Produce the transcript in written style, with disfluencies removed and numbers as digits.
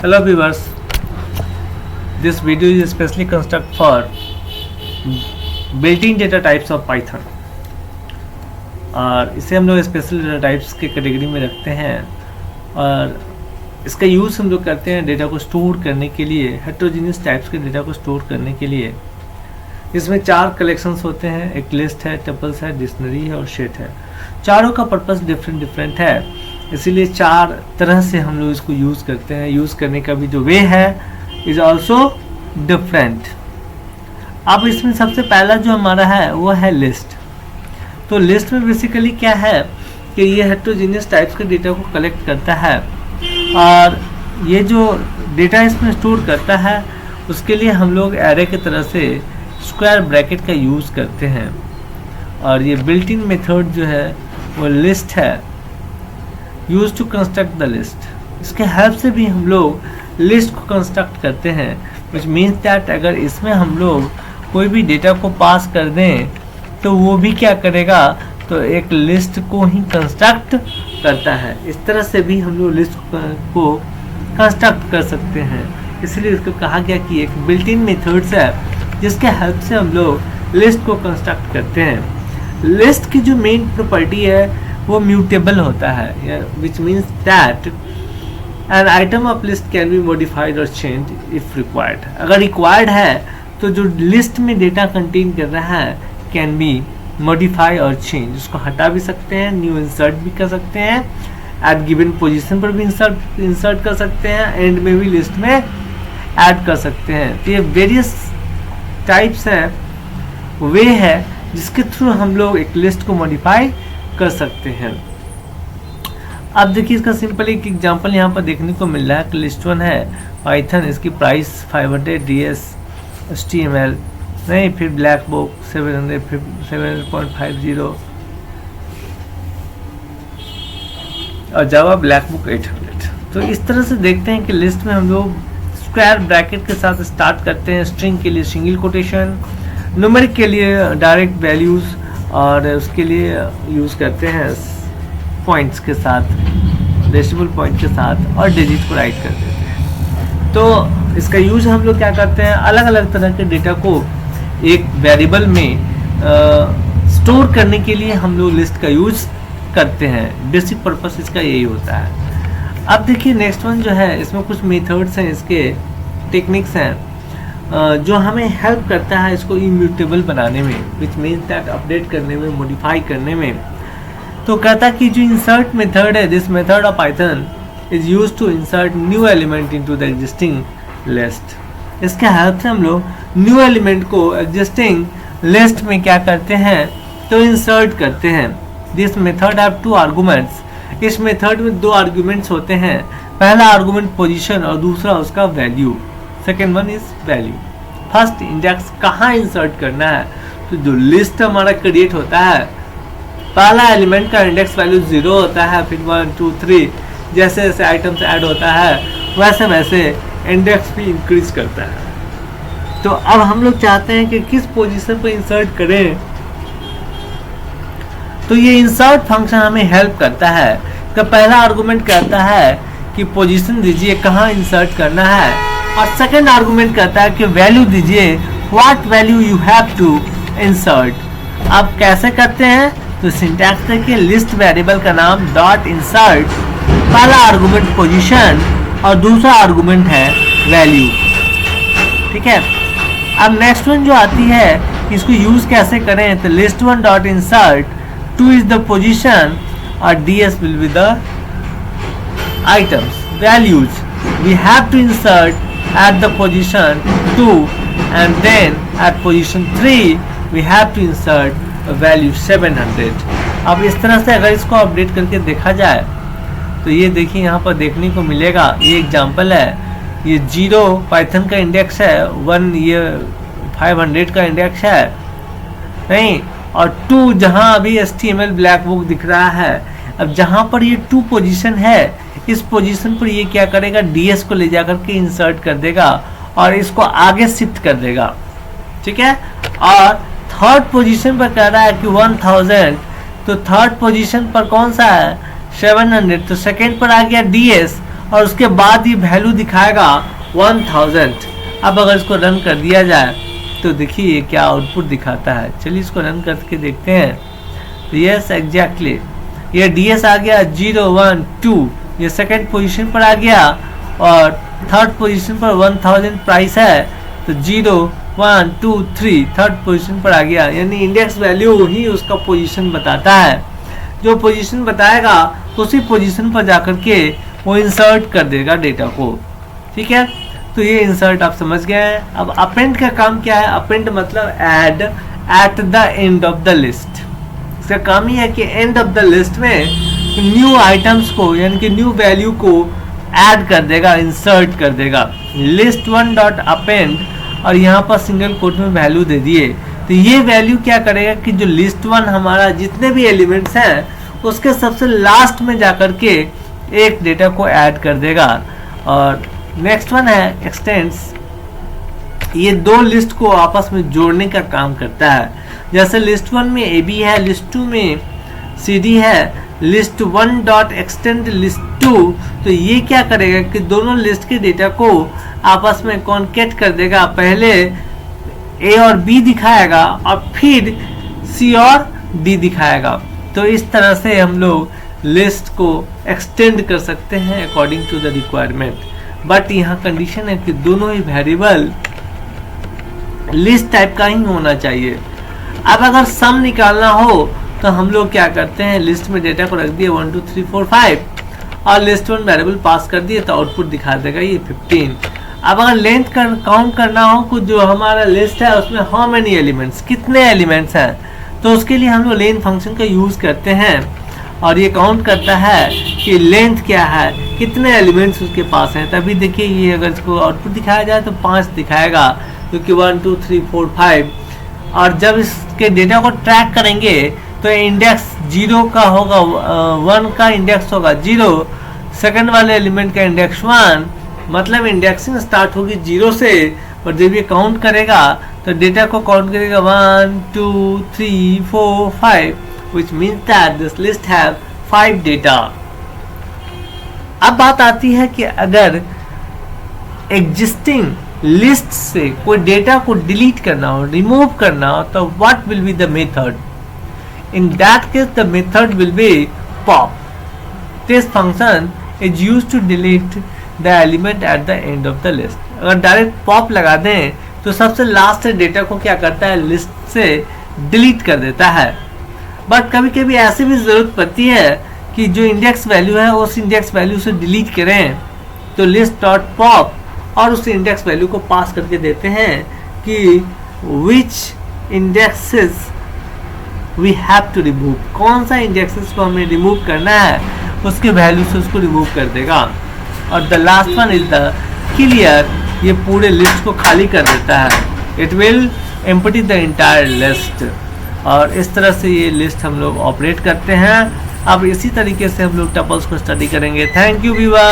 Hello viewers, this video is especially construct for built-in data types of Python और इसे हम लोग special data types के category में रखते हैं और इसका यूज़ हम लोग करते हैं डेटा को स्टोर करने के लिए, हेटेरोजेनियस टाइप्स के डेटा को स्टोर करने के लिए। इसमें 4 कलेक्शंस होते हैं, एक लिस्ट है, टपल्स है, डिक्शनरी है और शेट है। चारों का पर्पस डिफरेंट है, इसीलिए 4 तरह से हम लोग इसको यूज़ करते हैं। यूज़ करने का भी जो वे है इज ऑल्सो डिफरेंट। अब इसमें सबसे पहला जो हमारा है वो है लिस्ट। तो लिस्ट में बेसिकली क्या है कि ये हेटेरोजेनियस टाइप्स के डेटा को कलेक्ट करता है और ये जो डेटा इसमें स्टोर करता है उसके लिए हम लोग एरे की तरह से स्क्वायर ब्रैकेट का यूज़ करते हैं। और ये बिल्ट इन मेथड जो है वो लिस्ट है, use to construct the list. इसके हेल्प से भी हम लोग लिस्ट को कंस्ट्रक्ट करते हैं, विच मीन्स दैट अगर इसमें हम लोग कोई भी डेटा को पास कर दें तो वो भी क्या करेगा, तो एक लिस्ट को ही कंस्ट्रक्ट करता है। इस तरह से भी हम लोग लिस्ट को कंस्ट्रक्ट कर सकते हैं, इसलिए इसको कहा गया कि एक बिल्ट इन मेथड्स है जिसके हेल्प से हम लोग लिस्ट को कंस्ट्रक्ट करते हैं। लिस्ट की जो मेन प्रॉपर्टी है वो म्यूटेबल होता है, which means that an item of list can be modified और चेंज इफ रिक्वायर्ड। अगर रिक्वायर्ड है तो जो लिस्ट में डेटा कंटेन कर रहा है कैन बी मॉडिफाई और चेंज, उसको हटा भी सकते हैं, न्यू इंसर्ट भी कर सकते हैं, एट गिवन पोजीशन पर भी इंसर्ट कर सकते हैं, एंड में भी लिस्ट में ऐड कर सकते हैं। तो ये वेरियस टाइप्स हैं, वे है जिसके थ्रू हम लोग एक लिस्ट को मॉडिफाई कर सकते हैं। अब देखिए इसका सिंपल एक एग्जांपल यहाँ पर देखने को मिल रहा है कि लिस्ट 1 है पाइथन, इसकी प्राइस 500 DS HTML नहीं, फिर ब्लैक बुक 700, फिर 7.50 और जावा ब्लैक बुक 800। तो इस तरह से देखते हैं कि लिस्ट में हम लोग स्क्वायर ब्रैकेट के साथ स्टार्ट करते हैं, स्ट्रिंग के लिए सिंगल कोटेशन, न्यूमेरिक के लिए डायरेक्ट वैल्यूज़ और उसके लिए यूज़ करते हैं पॉइंट्स के साथ, डेसिमल पॉइंट के साथ, और डिजिट को राइट कर देते हैं। तो इसका यूज़ हम लोग क्या करते हैं, अलग अलग तरह के डेटा को एक वेरिएबल में स्टोर करने के लिए हम लोग लिस्ट का यूज़ करते हैं। बेसिक पर्पस इसका यही होता है। अब देखिए नेक्स्ट वन जो है, इसमें कुछ मेथड्स हैं, इसके टेक्निक्स हैं जो हमें हेल्प करता है इसको इम्यूटेबल बनाने में, विच मीन्स दैट अपडेट करने में, मॉडिफाई करने में। तो कहता है कि जो इंसर्ट मेथड है, this method of Python is used to insert new element into the existing list. इसके हेल्प से हम लोग न्यू एलिमेंट को एग्जिस्टिंग लिस्ट में क्या करते हैं, तो इंसर्ट करते हैं। This method have 2 arguments. इस मेथड में 2 आर्गुमेंट्स होते हैं, पहला आर्गुमेंट पोजीशन और दूसरा उसका value, second one is value. First index कहाँ इंसर्ट करना है, तो जो लिस्ट हमारा क्रिएट होता है, पहला एलिमेंट का इंडेक्स वैल्यू 0 होता है, फिर 1 2 3 जैसे जैसे आइटम्स ऐड होता है वैसे वैसे इंडेक्स भी इंक्रीज करता है। तो अब हम लोग चाहते हैं कि किस पोजीशन पर इंसर्ट करें, तो ये इंसर्ट फंक्शन हमें हेल्प करता है। तो पहला आर्गुमेंट कहता है कि पोजीशन दीजिए कहाँ इंसर्ट करना है, और सेकेंड आर्गुमेंट कहता है कि वैल्यू दीजिए, what value you have to insert. अब कैसे करते हैं, तो सिंटैक्स देखिए, लिस्ट वेरिएबल का नाम डॉट इंसर्ट, पहला आर्गुमेंट पोजीशन और दूसरा आर्गुमेंट है वैल्यू। ठीक है। अब नेक्स्ट वन जो आती है, इसको यूज कैसे करें, तो list 1 dot insert 2 is the position और DS will be the items, values. We have to insert at the position 2 and then at position 3 we have to insert a value 700. अब इस तरह से अगर इसको अपडेट करके देखा जाए तो ये देखिए यहाँ पर देखने को मिलेगा, ये एग्जांपल है, ये 0 पाइथन का इंडेक्स है, 1 ये 500 का इंडेक्स है नहीं, और 2 जहाँ अभी HTML ब्लैक बुक दिख रहा है। अब जहाँ पर ये 2 पोजीशन है, इस पोजीशन पर ये क्या करेगा, DS को ले जाकर के इंसर्ट कर देगा और इसको आगे शिफ्ट कर देगा। ठीक है। और थर्ड पोजीशन पर कह रहा है कि 1000, तो थर्ड पोजीशन पर कौन सा है, 700, तो सेकेंड पर आ गया DS और उसके बाद ये वैल्यू दिखाएगा 1000। अब अगर इसको रन कर दिया जाए तो देखिए क्या आउटपुट दिखाता है। चलिए इसको रन करके देखते हैं। यस एग्जैक्टली ये DS आ गया 0 1 2, ये सेकंड पोजीशन पर आ गया और थर्ड पोजीशन पर 1000 प्राइस है तो 0 1 2 3 थर्ड पोजीशन पर आ गया। यानी इंडेक्स वैल्यू ही उसका पोजीशन बताता है। जो पोजीशन बताएगा उसी पोजीशन पर जाकर के वो इंसर्ट कर देगा डेटा को। ठीक है, तो ये इंसर्ट आप समझ गए हैं। अब अपेंड का काम क्या है? अपेंड मतलब add eight the end of the list. इसका काम ही है कि एंड ऑफ द लिस्ट में न्यू आइटम्स को यानी कि न्यू वैल्यू को ऐड कर देगा, इंसर्ट कर देगा। लिस्ट 1 डॉट अपेंड और यहाँ पर सिंगल कोट में वैल्यू दे दिए तो ये वैल्यू क्या करेगा कि जो लिस्ट 1 हमारा जितने भी एलिमेंट्स हैं उसके सबसे लास्ट में जाकर के एक डेटा को ऐड कर देगा। और नेक्स्ट वन है एक्सटेंड्स। ये दो लिस्ट को आपस में जोड़ने का काम करता है। जैसे लिस्ट 1 में AB है, लिस्ट 2 में CD है, लिस्ट 1 डॉट एक्सटेंड लिस्ट 2, तो ये क्या करेगा कि दोनों लिस्ट के डेटा को आपस में कॉन्केट कर देगा। पहले A और B दिखाएगा और फिर C और D दिखाएगा। तो इस तरह से हम लोग लिस्ट को एक्सटेंड कर सकते हैं according to the requirement. But यहाँ कंडीशन है कि दोनों ही वेरिएबल लिस्ट टाइप का ही होना चाहिए। अब अगर सम निकालना हो तो हम लोग क्या करते हैं, लिस्ट में डेटा को रख दिए 1 2 3 4 5 और लिस्ट 1 वेरिएबल पास कर दिए तो आउटपुट दिखा देगा ये 15। अब अगर लेंथ काउंट करना हो कुछ जो हमारा लिस्ट है उसमें हाउ मेनी एलिमेंट्स, कितने एलिमेंट्स हैं, तो उसके लिए हम लोग लेंथ फंक्शन का यूज करते हैं और ये काउंट करता है कि लेंथ क्या है, कितने एलिमेंट्स उसके पास हैं। तभी देखिए ये अगर इसको आउटपुट दिखाया जाए तो 5 दिखाएगा क्योंकि 1 2 3 4 5। और जब इसके डेटा को ट्रैक करेंगे तो इंडेक्स 0 का होगा, 1 का इंडेक्स होगा 0, सेकंड वाले एलिमेंट का इंडेक्स 1, मतलब इंडेक्सिंग स्टार्ट होगी 0 से। और जब ये काउंट करेगा तो डेटा को काउंट करेगा 1 2 3 4 5, which means that this list have 5 data। अब बात आती है कि अगर एग्जिस्टिंग लिस्ट से कोई डेटा को डिलीट करना हो, रिमूव करना हो, तो what will be the method? In that case the method will be pop. This function is used to delete the element at the end of the list. अगर direct pop लगा दें तो सबसे लास्ट डेटा को क्या करता है, list से डिलीट कर देता है। बट कभी कभी ऐसी भी जरूरत पड़ती है कि जो इंडेक्स वैल्यू है उस इंडेक्स वैल्यू से डिलीट करें, तो लिस्ट डॉट पॉप और उस इंडेक्स वैल्यू को पास करके देते हैं कि which indexes we have to remove, कौन सा इंडेक्सेस को हमें रिमूव करना है उसके वैल्यू से उसको रिमूव कर देगा। और the last one is the clear, ये पूरे लिस्ट को खाली कर देता है। It will empty the entire list. और इस तरह से ये लिस्ट हम लोग ऑपरेट करते हैं। अब इसी तरीके से हम लोग टपल्स को स्टडी करेंगे। Thank you viewer.